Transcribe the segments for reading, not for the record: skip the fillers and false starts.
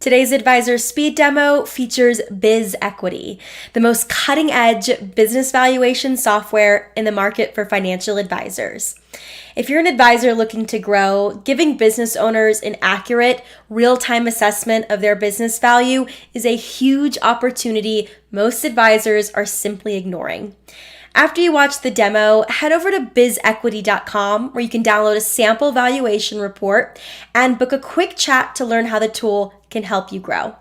Today's advisor speed demo features Biz Equity, the most cutting edge business valuation software in the market for financial advisors. If you're an advisor looking to grow, giving business owners an accurate, real time assessment of their business value is a huge opportunity most advisors are simply ignoring. After you watch the demo, head over to bizequity.com where you can download a sample valuation report and book a quick chat to learn how the tool can help you grow.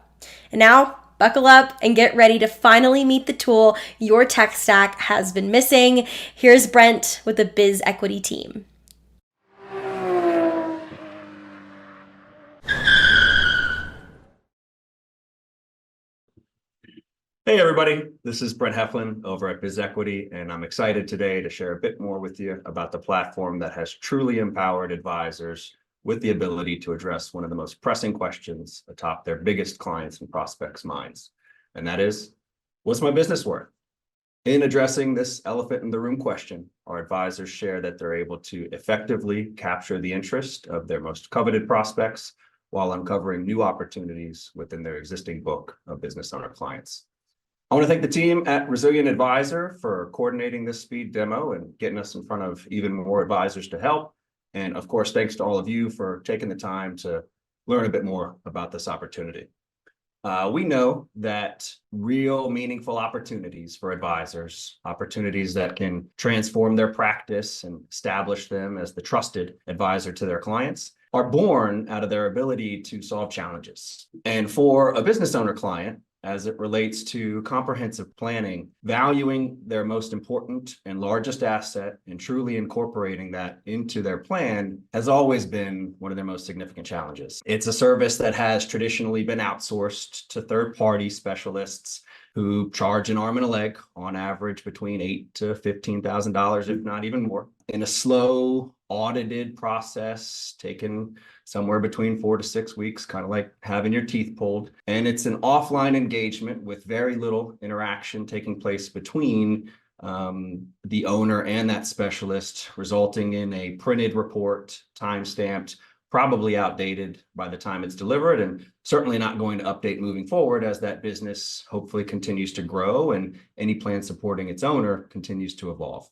And now, buckle up and get ready to finally meet the tool your tech stack has been missing. Here's Brent with the Biz Equity team. Hey everybody, this is Brent Heflin over at BizEquity, and I'm excited today to share a bit more with you about the platform that has truly empowered advisors with the ability to address one of the most pressing questions atop their biggest clients and prospects' minds. And that is, what's my business worth? In addressing this elephant in the room question, our advisors share that they're able to effectively capture the interest of their most coveted prospects while uncovering new opportunities within their existing book of business owner clients. I want to thank the team at Resilient Advisor for coordinating this speed demo and getting us in front of even more advisors to help. And of course, thanks to all of you for taking the time to learn a bit more about this opportunity. We know that real meaningful opportunities for advisors, opportunities that can transform their practice and establish them as the trusted advisor to their clients, are born out of their ability to solve challenges. And for a business owner client, as it relates to comprehensive planning, valuing their most important and largest asset and truly incorporating that into their plan has always been one of their most significant challenges. It's a service that has traditionally been outsourced to third-party specialists who charge an arm and a leg, on average between $8,000 to $15,000, if not even more, in a slow, audited process, taken somewhere between 4 to 6 weeks, kind of like having your teeth pulled. And it's an offline engagement with very little interaction taking place between the owner and that specialist, resulting in a printed report, time-stamped, probably outdated by the time it's delivered, and certainly not going to update moving forward as that business hopefully continues to grow and any plan supporting its owner continues to evolve.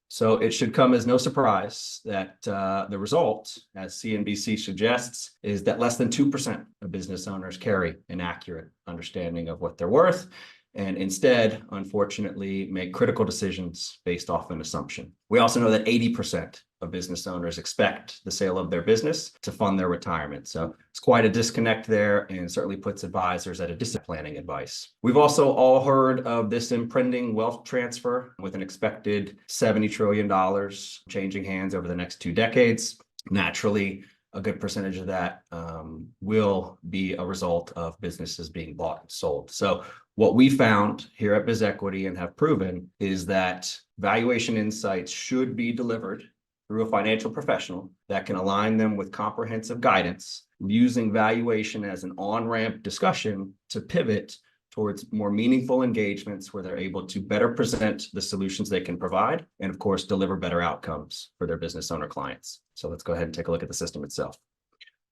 So it should come as no surprise that the result, as CNBC suggests, is that less than 2% of business owners carry an accurate understanding of what they're worth, and instead, unfortunately, make critical decisions based off an assumption. We also know that 80% of business owners expect the sale of their business to fund their retirement. So it's quite a disconnect there and certainly puts advisors at a disadvantage planning advice. We've also all heard of this impending wealth transfer with an expected $70 trillion changing hands over the next 2 decades. Naturally, a good percentage of that will be a result of businesses being bought and sold. So what we found here at BizEquity and have proven is that valuation insights should be delivered through a financial professional that can align them with comprehensive guidance, using valuation as an on-ramp discussion to pivot towards more meaningful engagements where they're able to better present the solutions they can provide and, of course, deliver better outcomes for their business owner clients. So let's go ahead and take a look at the system itself.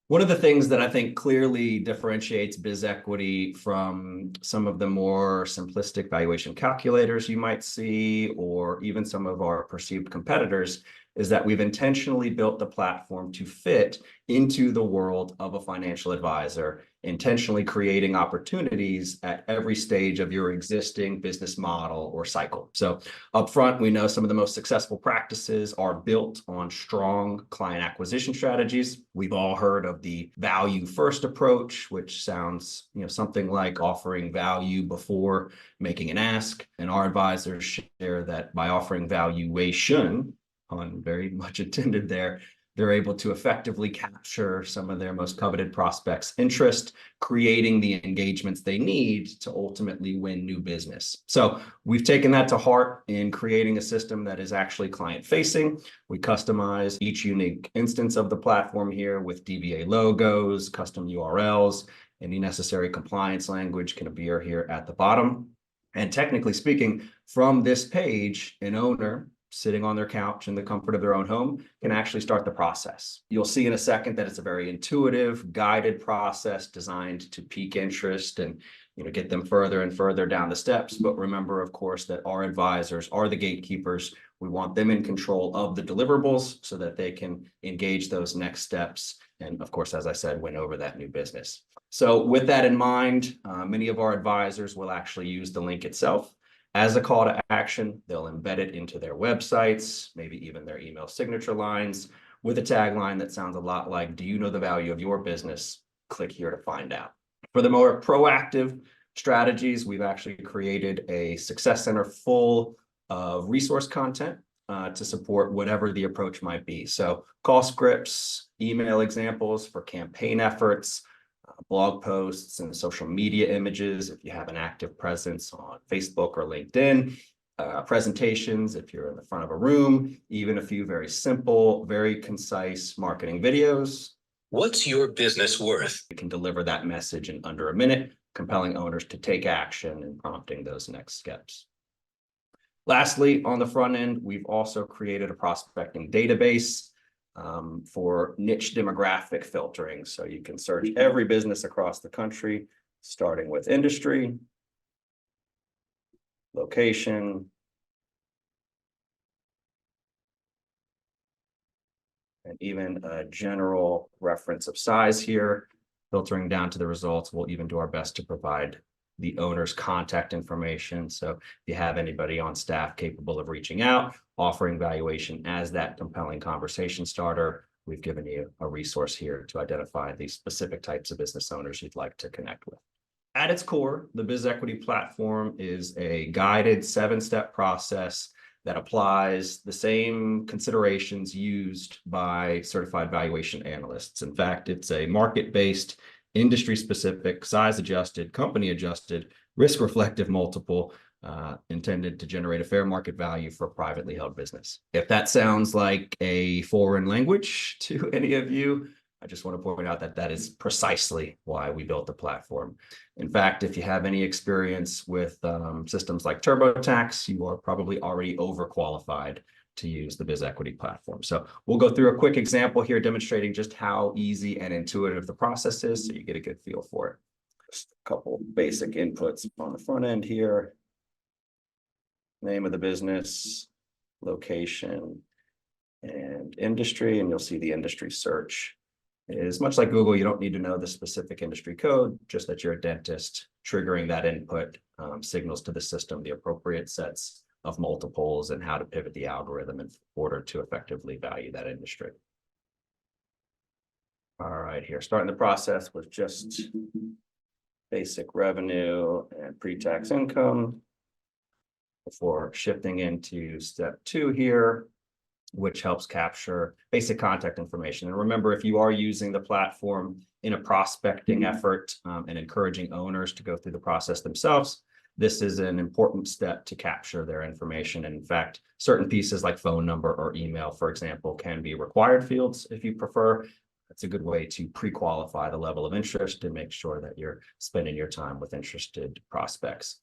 One of the things that I think clearly differentiates BizEquity from some of the more simplistic valuation calculators you might see, or even some of our perceived competitors, is that we've intentionally built the platform to fit into the world of a financial advisor, intentionally creating opportunities at every stage of your existing business model or cycle. So upfront, we know some of the most successful practices are built on strong client acquisition strategies. We've all heard of the value first approach, which sounds, something like offering value before making an ask. And our advisors share that by offering valuation, pun very much intended there, they're able to effectively capture some of their most coveted prospects' interest, creating the engagements they need to ultimately win new business. So we've taken that to heart in creating a system that is actually client-facing. We customize each unique instance of the platform here with DBA logos, custom URLs. Any necessary compliance language can appear here at the bottom. And technically speaking, from this page, an owner sitting on their couch in the comfort of their own home, can actually start the process. You'll see in a second that it's a very intuitive, guided process designed to pique interest and get them further and further down the steps. But remember, of course, that our advisors are the gatekeepers. We want them in control of the deliverables so that they can engage those next steps. And of course, as I said, win over that new business. So with that in mind, many of our advisors will actually use the link itself as a call to action. They'll embed it into their websites, maybe even their email signature lines, with a tagline that sounds a lot like, "Do you know the value of your business? Click here to find out." For the more proactive strategies, we've actually created a success center full of resource content to support whatever the approach might be. So call scripts, email examples for campaign efforts, blog posts and social media images if you have an active presence on Facebook or LinkedIn, presentations if you're in the front of a room, even a few very simple, very concise marketing videos. What's your business worth? You can deliver that message in under a minute, compelling owners to take action and prompting those next steps. Lastly, on the front end, we've also created a prospecting database for niche demographic filtering. So you can search every business across the country, starting with industry, location, and even a general reference of size here. Filtering down to the results, we'll even do our best to provide the owner's contact information. So if you have anybody on staff capable of reaching out, offering valuation as that compelling conversation starter, we've given you a resource here to identify the specific types of business owners you'd like to connect with. At its core, the BizEquity platform is a guided 7-step process that applies the same considerations used by certified valuation analysts. In fact, it's a market-based, industry-specific, size-adjusted, company-adjusted, risk-reflective multiple intended to generate a fair market value for a privately held business. If that sounds like a foreign language to any of you, I just want to point out that that is precisely why we built the platform. In fact, if you have any experience with systems like TurboTax, you are probably already overqualified to use the BizEquity platform. So we'll go through a quick example here demonstrating just how easy and intuitive the process is so you get a good feel for it. Just a couple basic inputs on the front end here. Name of the business, location, and industry, and you'll see the industry search. It is much like Google. You don't need to know the specific industry code, just that you're a dentist. Triggering that input signals to the system the appropriate sets of multiples and how to pivot the algorithm in order to effectively value that industry. All right, here, starting the process with just basic revenue and pre-tax income before shifting into step 2 here, which helps capture basic contact information. And remember, if you are using the platform in a prospecting effort and encouraging owners to go through the process themselves, this is an important step to capture their information. And in fact, certain pieces like phone number or email, for example, can be required fields if you prefer. That's a good way to pre-qualify the level of interest and make sure that you're spending your time with interested prospects.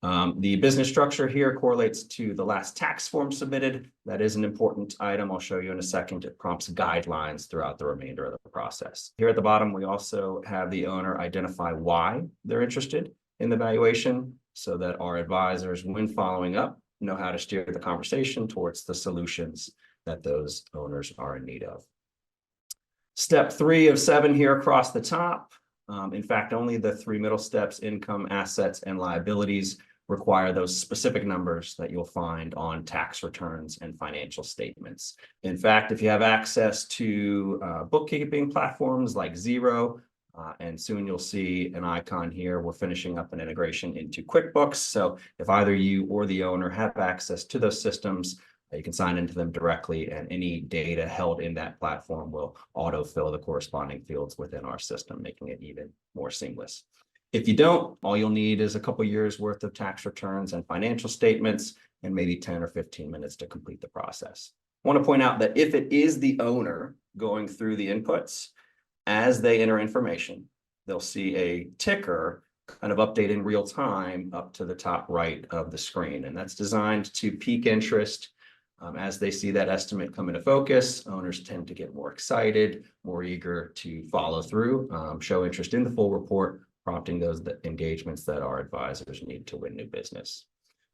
The business structure here correlates to the last tax form submitted. That is an important item. I'll show you in a second. It prompts guidelines throughout the remainder of the process. Here at the bottom, we also have the owner identify why they're interested in the valuation so that our advisors, when following up, know how to steer the conversation towards the solutions that those owners are in need of. Step 3 of 7 here across the top. In fact, only the 3 middle steps, income, assets, and liabilities, require those specific numbers that you'll find on tax returns and financial statements. In fact, if you have access to bookkeeping platforms like Xero, and soon you'll see an icon here, we're finishing up an integration into QuickBooks. So if either you or the owner have access to those systems, you can sign into them directly, and any data held in that platform will autofill the corresponding fields within our system, making it even more seamless. If you don't, all you'll need is a couple years worth of tax returns and financial statements and maybe 10 or 15 minutes to complete the process. I want to point out that if it is the owner going through the inputs, as they enter information, they'll see a ticker kind of update in real time up to the top right of the screen. And that's designed to pique interest As they see that estimate come into focus, owners tend to get more excited, more eager to follow through, show interest in the full report, prompting those engagements that our advisors need to win new business.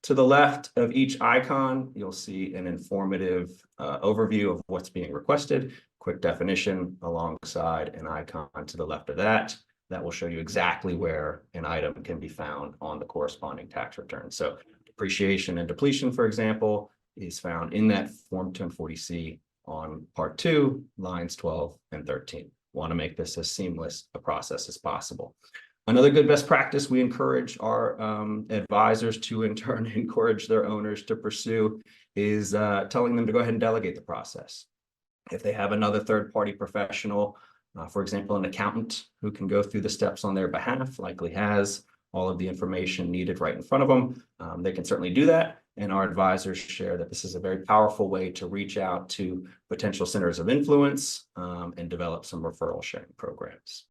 To the left of each icon, you'll see an informative overview of what's being requested, quick definition alongside an icon to the left of that. That will show you exactly where an item can be found on the corresponding tax return. So depreciation and depletion, for example, is found in that Form 1040C on Part 2, lines 12 and 13. Want to make this as seamless a process as possible. Another good best practice we encourage our advisors to in turn encourage their owners to pursue is telling them to go ahead and delegate the process. If they have another third-party professional, for example, an accountant who can go through the steps on their behalf, likely has all of the information needed right in front of them, they can certainly do that. And our advisors share that this is a very powerful way to reach out to potential centers of influence and develop some referral sharing programs.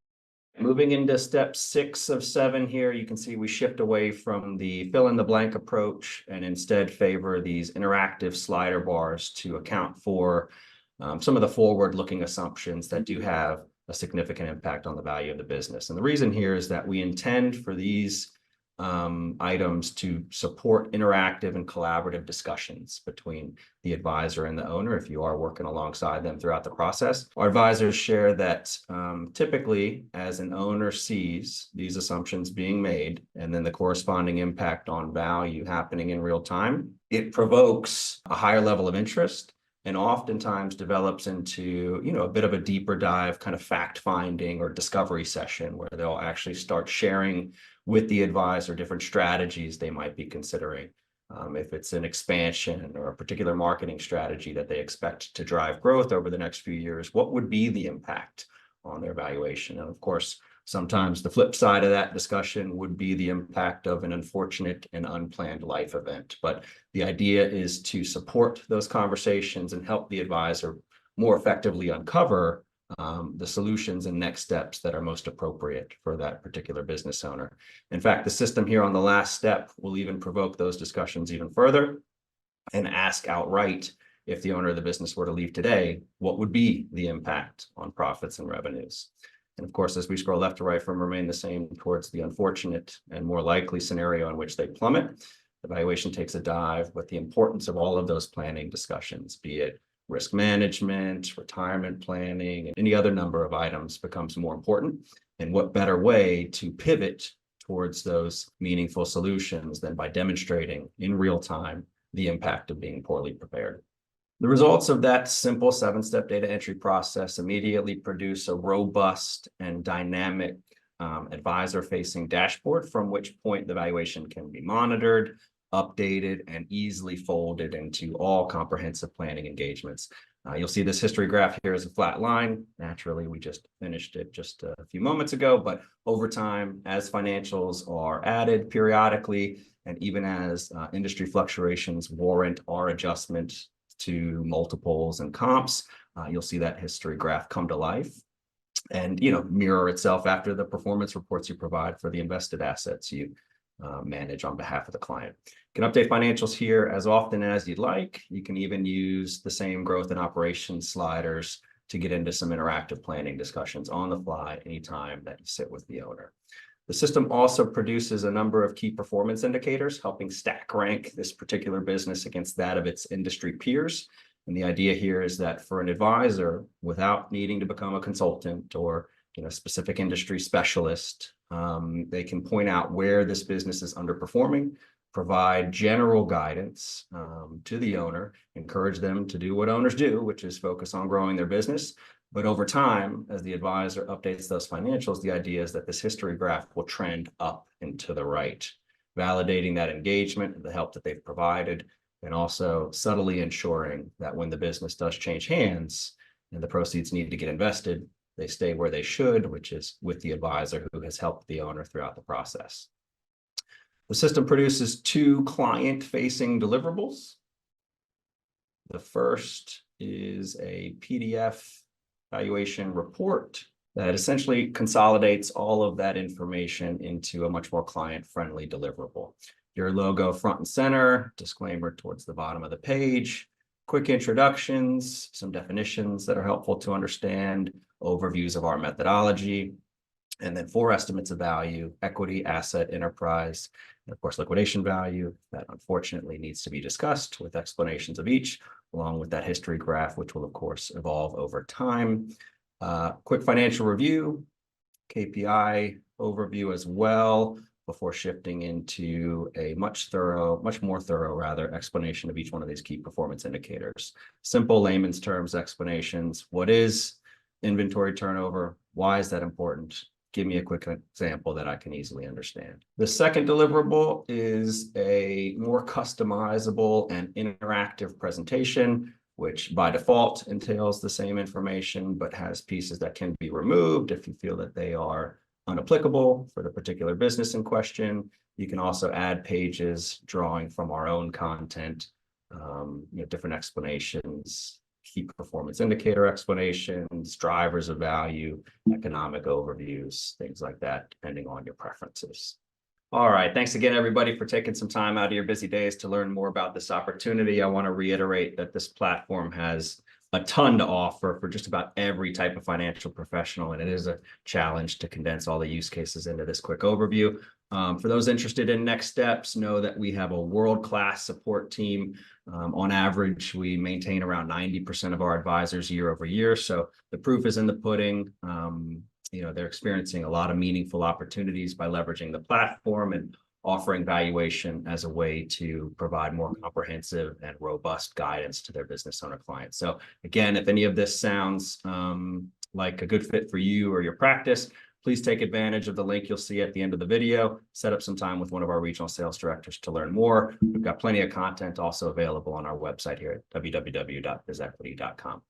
Moving into step 6 of 7 here, you can see we shift away from the fill in the blank approach and instead favor these interactive slider bars to account for some of the forward-looking assumptions that do have a significant impact on the value of the business. And the reason here is that we intend for these items to support interactive and collaborative discussions between the advisor and the owner if you are working alongside them throughout the process. Our advisors share that typically as an owner sees these assumptions being made and then the corresponding impact on value happening in real time, it provokes a higher level of interest and oftentimes develops into, a bit of a deeper dive kind of fact finding or discovery session where they'll actually start sharing with the advisor different strategies they might be considering. If it's an expansion or a particular marketing strategy that they expect to drive growth over the next few years, what would be the impact on their valuation? And of course, sometimes the flip side of that discussion would be the impact of an unfortunate and unplanned life event. But the idea is to support those conversations and help the advisor more effectively uncover the solutions and next steps that are most appropriate for that particular business owner. In fact, the system here on the last step will even provoke those discussions even further and ask outright, if the owner of the business were to leave today, what would be the impact on profits and revenues? And of course, as we scroll left to right from remain the same towards the unfortunate and more likely scenario in which they plummet, the valuation takes a dive with the importance of all of those planning discussions, be it risk management, retirement planning, and any other number of items becomes more important. And what better way to pivot towards those meaningful solutions than by demonstrating in real time the impact of being poorly prepared. The results of that simple 7-step data entry process immediately produce a robust and dynamic advisor-facing dashboard from which point the valuation can be monitored, updated, and easily folded into all comprehensive planning engagements. You'll see this history graph here as a flat line. Naturally, we just finished it just a few moments ago, but over time, as financials are added periodically, and even as industry fluctuations warrant our adjustment to multiples and comps, you'll see that history graph come to life and mirror itself after the performance reports you provide for the invested assets you manage on behalf of the client. You can update financials here as often as you'd like. You can even use the same growth and operations sliders to get into some interactive planning discussions on the fly anytime that you sit with the owner. The system also produces a number of key performance indicators, helping stack rank this particular business against that of its industry peers. And the idea here is that for an advisor, without needing to become a consultant or specific industry specialist, they can point out where this business is underperforming, provide general guidance to the owner, encourage them to do what owners do, which is focus on growing their business. But over time, as the advisor updates those financials, the idea is that this history graph will trend up and to the right, validating that engagement and the help that they've provided, and also subtly ensuring that when the business does change hands and the proceeds need to get invested, they stay where they should, which is with the advisor who has helped the owner throughout the process. The system produces 2 client-facing deliverables. The first is a PDF valuation report that essentially consolidates all of that information into a much more client-friendly deliverable. Your logo front and center, disclaimer towards the bottom of the page, quick introductions, some definitions that are helpful to understand, overviews of our methodology, and then 4 estimates of value: equity, asset, enterprise, and of course, liquidation value. That unfortunately needs to be discussed with explanations of each, along with that history graph, which will of course evolve over time. Quick financial review, KPI overview as well, before shifting into a much more thorough explanation of each one of these key performance indicators. Simple layman's terms explanations. What is inventory turnover? Why is that important? Give me a quick example that I can easily understand. The second deliverable is a more customizable and interactive presentation, which by default entails the same information, but has pieces that can be removed if you feel that they are unapplicable for the particular business in question. You can also add pages drawing from our own content, different explanations, key performance indicator explanations, drivers of value, economic overviews, things like that, depending on your preferences. All right, thanks again, everybody, for taking some time out of your busy days to learn more about this opportunity. I want to reiterate that this platform has a ton to offer for just about every type of financial professional, and it is a challenge to condense all the use cases into this quick overview. For those interested in next steps, know that we have a world-class support team. On average, we maintain around 90% of our advisors year over year, so the proof is in the pudding. They're experiencing a lot of meaningful opportunities by leveraging the platform and offering valuation as a way to provide more comprehensive and robust guidance to their business owner clients. So again, if any of this sounds like a good fit for you or your practice, please take advantage of the link you'll see at the end of the video. Set up some time with one of our regional sales directors to learn more. We've got plenty of content also available on our website here at www.bizequity.com.